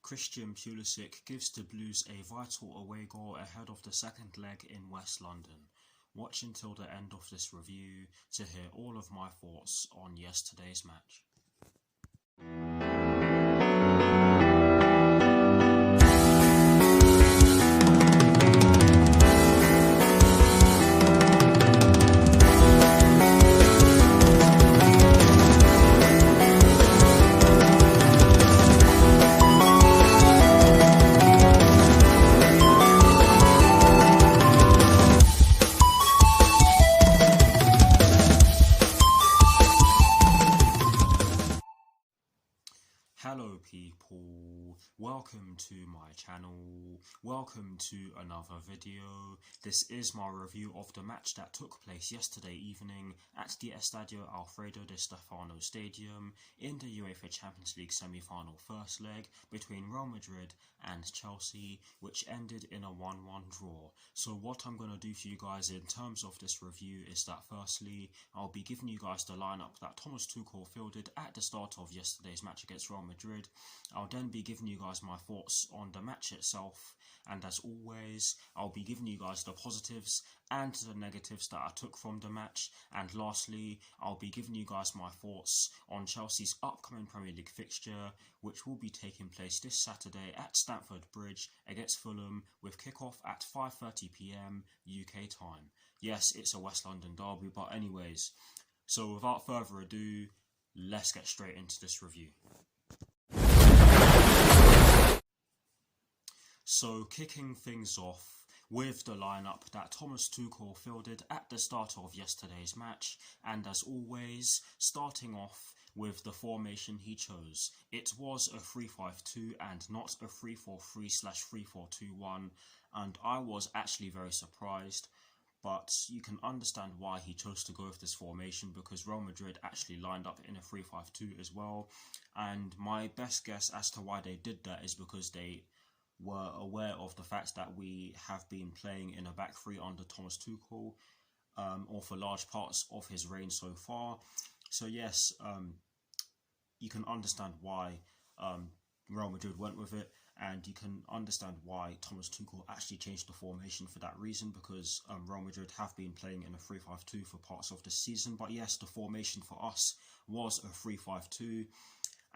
Christian Pulisic gives the Blues a vital away goal ahead of the second leg in West London. Watch until the end of this review to hear all of my thoughts on yesterday's match. Hello people, welcome to my channel, welcome to another video. This is my review of the match that took place yesterday evening at the Estadio Alfredo Di Stefano Stadium in the UEFA Champions League semi-final first leg between Real Madrid and Chelsea, which ended in a 1-1 draw. So what I'm going to do for you guys in terms of this review is that firstly, I'll be giving you guys the lineup that Thomas Tuchel fielded at the start of yesterday's match against Real Madrid. I'll then be giving you guys my thoughts on the match itself, and as always, I'll be giving you guys the positives and the negatives that I took from the match, and lastly, I'll be giving you guys my thoughts on Chelsea's upcoming Premier League fixture, which will be taking place this Saturday at Stamford Bridge against Fulham, with kickoff at 5:30 PM UK time. Yes, it's a West London derby, but anyways, so without further ado, let's get straight into this review. So kicking things off with the lineup that Thomas Tuchel fielded at the start of yesterday's match, and as always, starting off with the formation he chose. It was a 3-5-2 and not a 3-4-3/3-4-2-1, and I was actually very surprised, but you can understand why he chose to go with this formation because Real Madrid actually lined up in a 3-5-2 as well, and my best guess as to why they did that is because they were aware of the fact that we have been playing in a back three under Thomas Tuchel, or for large parts of his reign so far. So yes, you can understand why Real Madrid went with it, and you can understand why Thomas Tuchel actually changed the formation for that reason, because Real Madrid have been playing in a 3-5-2 for parts of the season. But yes, the formation for us was a 3-5-2,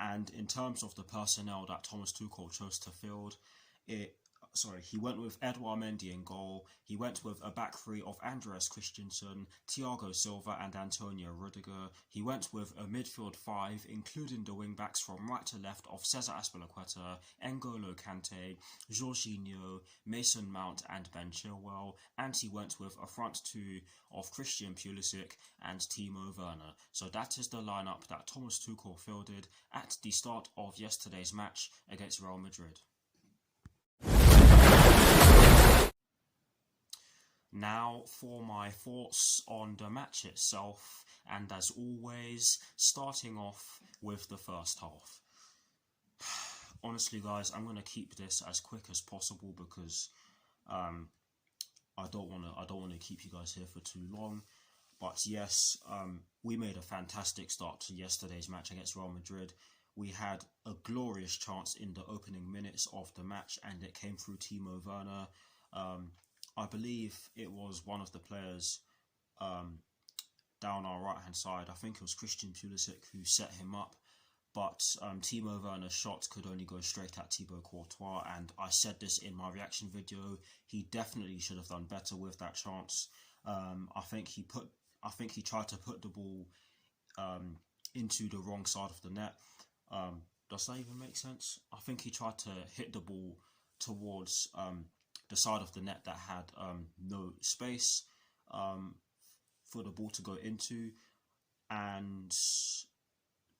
and in terms of the personnel that Thomas Tuchel chose to field, he went with Edouard Mendy in goal. He went with a back three of Andreas Christensen, Thiago Silva and Antonio Rudiger. He went with a midfield five, including the wing-backs from right to left of Cesar Azpilicueta, N'Golo Kante, Jorginho, Mason Mount and Ben Chilwell. And he went with a front two of Christian Pulisic and Timo Werner. So that is the lineup that Thomas Tuchel fielded at the start of yesterday's match against Real Madrid. Now for my thoughts on the match itself, and as always, starting off with the first half. Honestly guys, I'm going to keep this as quick as possible because I don't want to keep you guys here for too long. But yes, we made a fantastic start to yesterday's match against Real Madrid. We had a glorious chance in the opening minutes of the match, and it came through Timo Werner. I believe it was one of the players down our right hand side. I think it was Christian Pulisic who set him up, but Timo Werner's shot could only go straight at Thibaut Courtois, and I said this in my reaction video. He definitely should have done better with that chance. I think he tried to put the ball into the wrong side of the net. Does that even make sense? I think he tried to hit the ball towards the side of the net that had no space for the ball to go into, and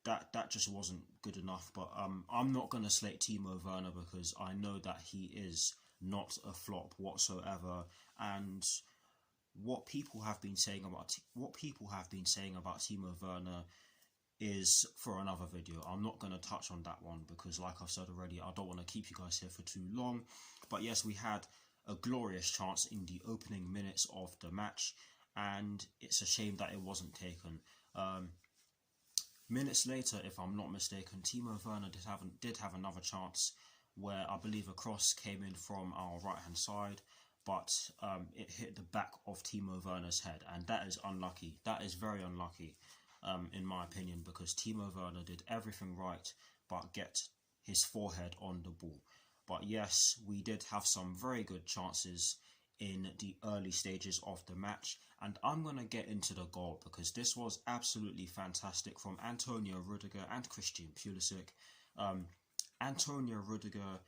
that just wasn't good enough. But I'm not going to slate Timo Werner because I know that he is not a flop whatsoever, and what people have been saying about Timo Werner is for another video. I'm not going to touch on that one because, like I've said already, I don't want to keep you guys here for too long. But yes, we had a glorious chance in the opening minutes of the match, and it's a shame that it wasn't taken. Minutes later, if I'm not mistaken, Timo Werner did have another chance, where I believe a cross came in from our right hand side, but it hit the back of Timo Werner's head, and that is unlucky. That is very unlucky, in my opinion, because Timo Werner did everything right but get his forehead on the ball. But yes, we did have some very good chances in the early stages of the match, and I'm going to get into the goal because this was absolutely fantastic from Antonio Rudiger and Christian Pulisic. Antonio Rudiger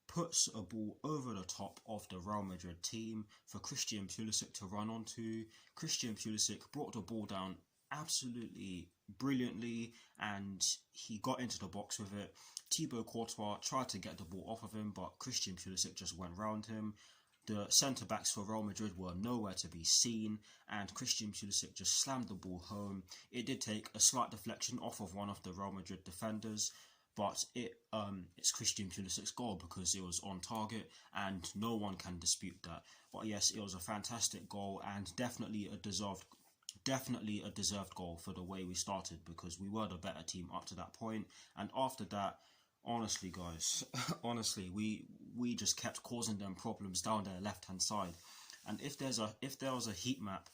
puts a ball over the top of the Real Madrid team for Christian Pulisic to run onto. Christian Pulisic brought the ball down absolutely brilliantly and he got into the box with it. Thibaut Courtois tried to get the ball off of him, but Christian Pulisic just went round him. The centre-backs for Real Madrid were nowhere to be seen, and Christian Pulisic just slammed the ball home. It did take a slight deflection off of one of the Real Madrid defenders, but it's Christian Pulisic's goal because it was on target, and no one can dispute that. But yes, it was a fantastic goal, and definitely a deserved goal for the way we started, because we were the better team up to that point. And after that, honestly guys, we just kept causing them problems down their left hand side. And if there was a heat map,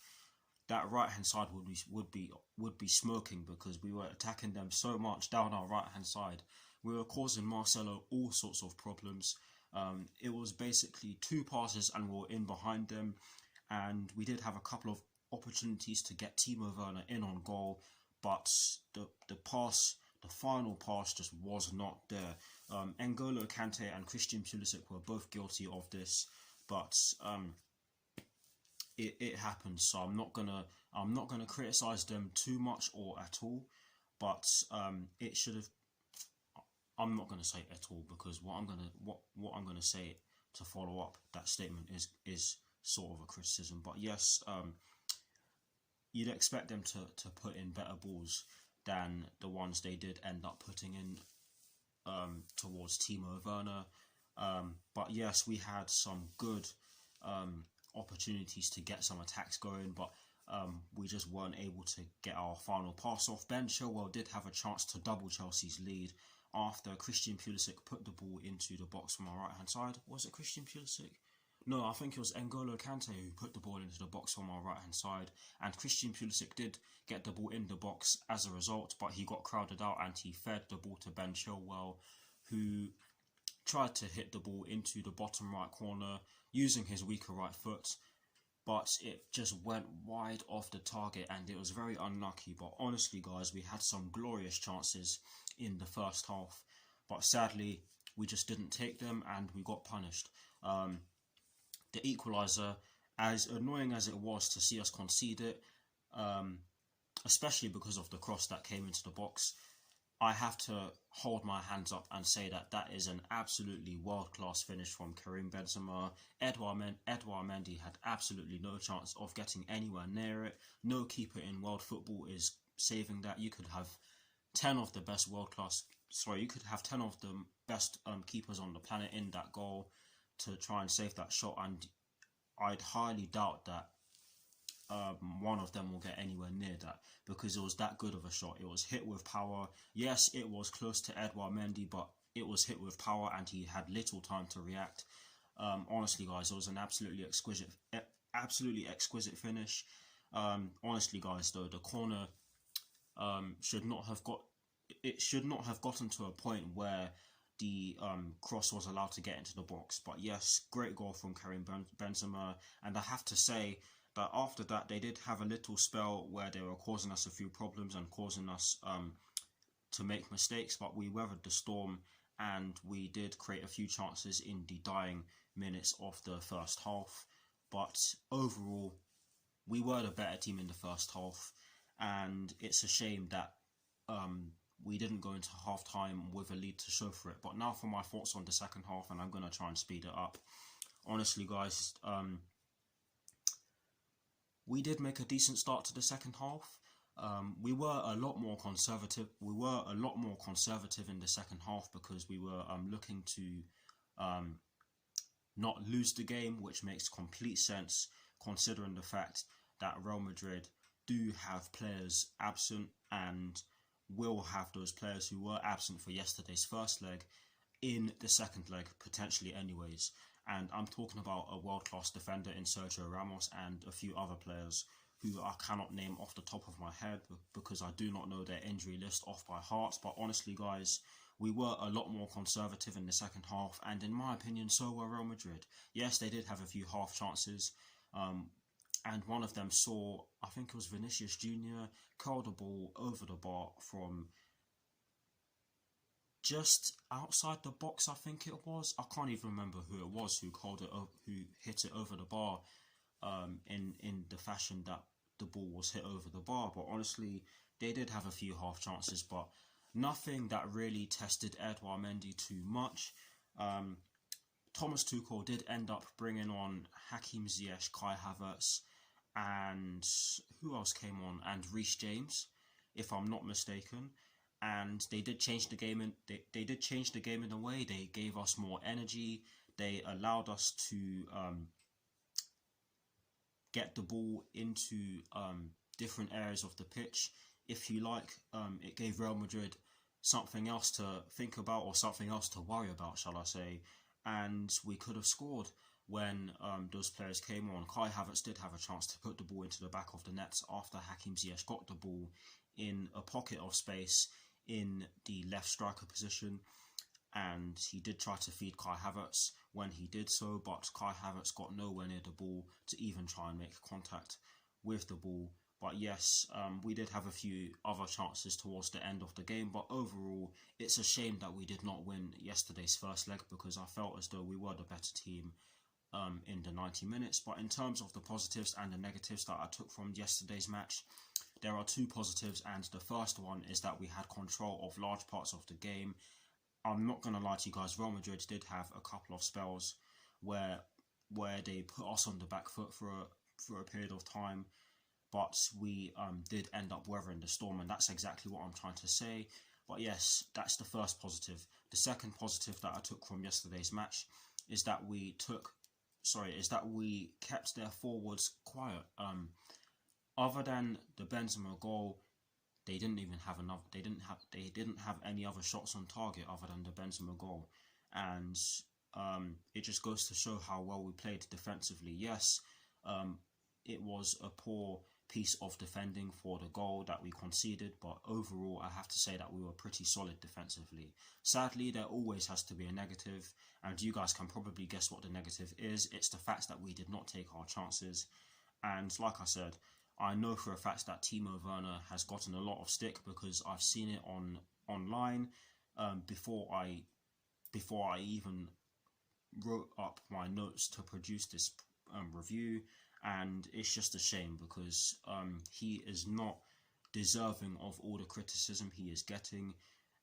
that right hand side would be smoking, because we were attacking them so much down our right hand side. We were causing Marcelo all sorts of problems. It was basically 2 passes and we were in behind them, and we did have a couple of opportunities to get Timo Werner in on goal, but the final pass just was not there. N'Golo Kante and Christian Pulisic were both guilty of this, but it happened. So I'm not gonna criticize them too much or at all, but it should have. I'm not gonna say at all, because what I'm gonna say to follow up that statement is sort of a criticism. But yes, you'd expect them to put in better balls than the ones they did end up putting in towards Timo Werner. But yes, we had some good opportunities to get some attacks going, but we just weren't able to get our final pass off. Ben Chilwell did have a chance to double Chelsea's lead after Christian Pulisic put the ball into the box from our right hand side. Was it Christian Pulisic? No, I think it was N'Golo Kante who put the ball into the box from our right hand side, and Christian Pulisic did get the ball in the box as a result, but he got crowded out and he fed the ball to Ben Chilwell, who tried to hit the ball into the bottom right corner using his weaker right foot, but it just went wide off the target and it was very unlucky. But honestly guys, we had some glorious chances in the first half, but sadly we just didn't take them and we got punished. The equaliser, as annoying as it was to see us concede it, especially because of the cross that came into the box, I have to hold my hands up and say that is an absolutely world-class finish from Karim Benzema. Edouard Mendy had absolutely no chance of getting anywhere near it. No keeper in world football is saving that. You could have 10 of the best keepers on the planet in that goal to try and save that shot, and I'd highly doubt that one of them will get anywhere near that, because it was that good of a shot. It was hit with power. Yes, it was close to Edouard Mendy, but it was hit with power and he had little time to react. Honestly guys, it was an absolutely exquisite finish. Honestly guys, though, the corner should not have gotten to a point where the cross was allowed to get into the box. But yes, great goal from Karim Benzema, and I have to say that after that they did have a little spell where they were causing us a few problems and causing us to make mistakes, but we weathered the storm and we did create a few chances in the dying minutes of the first half. But overall, we were the better team in the first half, and it's a shame that we didn't go into half-time with a lead to show for it. But now for my thoughts on the second half, and I'm going to try and speed it up. Honestly guys, we did make a decent start to the second half. We were a lot more conservative. We were a lot more conservative in the second half because we were looking to not lose the game, which makes complete sense considering the fact that Real Madrid do have players absent and will have those players who were absent for yesterday's first leg in the second leg, potentially anyways. And I'm talking about a world-class defender in Sergio Ramos and a few other players who I cannot name off the top of my head because I do not know their injury list off by heart. But honestly, guys, we were a lot more conservative in the second half, and in my opinion, so were Real Madrid. Yes, they did have a few half chances, and one of them saw, I think it was Vinicius Jr., curl the ball over the bar from just outside the box, I think it was. I can't even remember who it was who hit it over the bar in the fashion that the ball was hit over the bar. But honestly, they did have a few half chances, but nothing that really tested Edouard Mendy too much. Thomas Tuchel did end up bringing on Hakim Ziyech, Kai Havertz, and who else came on? And Reece James, if I'm not mistaken. And they did change the game in. They did change the game in a way. They gave us more energy. They allowed us to get the ball into different areas of the pitch, if you like. It gave Real Madrid something else to think about, or something else to worry about, shall I say. And we could have scored when those players came on. Kai Havertz did have a chance to put the ball into the back of the net after Hakim Ziyech got the ball in a pocket of space in the left striker position, and he did try to feed Kai Havertz when he did so, but Kai Havertz got nowhere near the ball to even try and make contact with the ball. But yes, we did have a few other chances towards the end of the game, but overall, it's a shame that we did not win yesterday's first leg, because I felt as though we were the better team in the 90 minutes. But in terms of the positives and the negatives that I took from yesterday's match, there are two positives, and the first one is that we had control of large parts of the game. I'm not going to lie to you guys, Real Madrid did have a couple of spells where they put us on the back foot for a period of time, but we did end up weathering the storm, and that's exactly what I'm trying to say. But yes, that's the first positive. The second positive that I took from yesterday's match is that we kept their forwards quiet. Other than the Benzema goal, they didn't have any other shots on target other than the Benzema goal, and it just goes to show how well we played defensively. Yes, it was a poor piece of defending for the goal that we conceded, but overall I have to say that we were pretty solid defensively. Sadly, there always has to be a negative, and you guys can probably guess what the negative is. It's the fact that we did not take our chances, and like I said, I know for a fact that Timo Werner has gotten a lot of stick, because I've seen it online before I even wrote up my notes to produce this review, and it's just a shame because he is not deserving of all the criticism he is getting.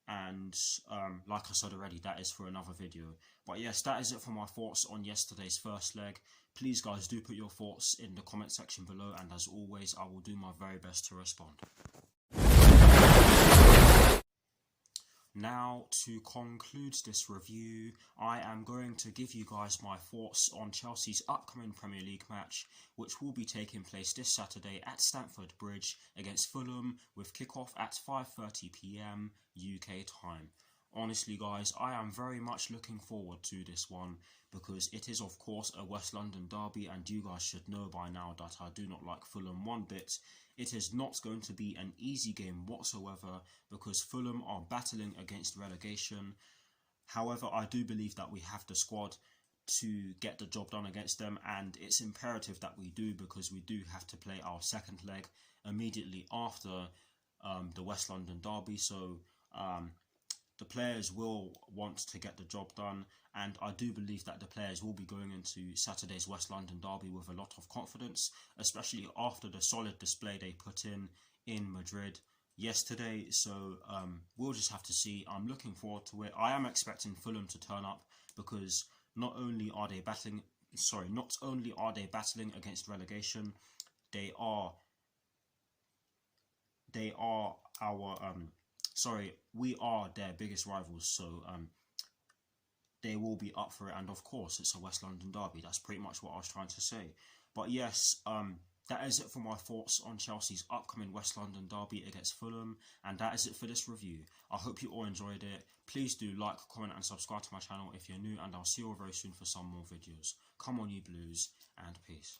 And like I said already, that is for another video. But yes, that is it for my thoughts on yesterday's first leg. Please guys, do put your thoughts in the comment section below, and as always, I will do my very best to respond. Now, to conclude this review, I am going to give you guys my thoughts on Chelsea's upcoming Premier League match, which will be taking place this Saturday at Stamford Bridge against Fulham, with kickoff at 5:30 PM UK time. Honestly guys, I am very much looking forward to this one, because it is of course a West London derby, and you guys should know by now that I do not like Fulham one bit. It is not going to be an easy game whatsoever, because Fulham are battling against relegation. However, I do believe that we have the squad to get the job done against them, and it's imperative that we do, because we do have to play our second leg immediately after the West London derby. So the players will want to get the job done, and I do believe that the players will be going into Saturday's West London derby with a lot of confidence, especially after the solid display they put in Madrid yesterday. So we'll just have to see. I'm looking forward to it. I am expecting Fulham to turn up, because not only are they battling against relegation, we are their biggest rivals, so they will be up for it, and of course it's a West London derby. That's pretty much what I was trying to say. But yes, That is it for my thoughts on Chelsea's upcoming West London derby against Fulham, and that is it for this review. I hope you all enjoyed it. Please do like, comment and subscribe to my channel if you're new, and I'll see you all very soon for some more videos. Come on you Blues, and peace.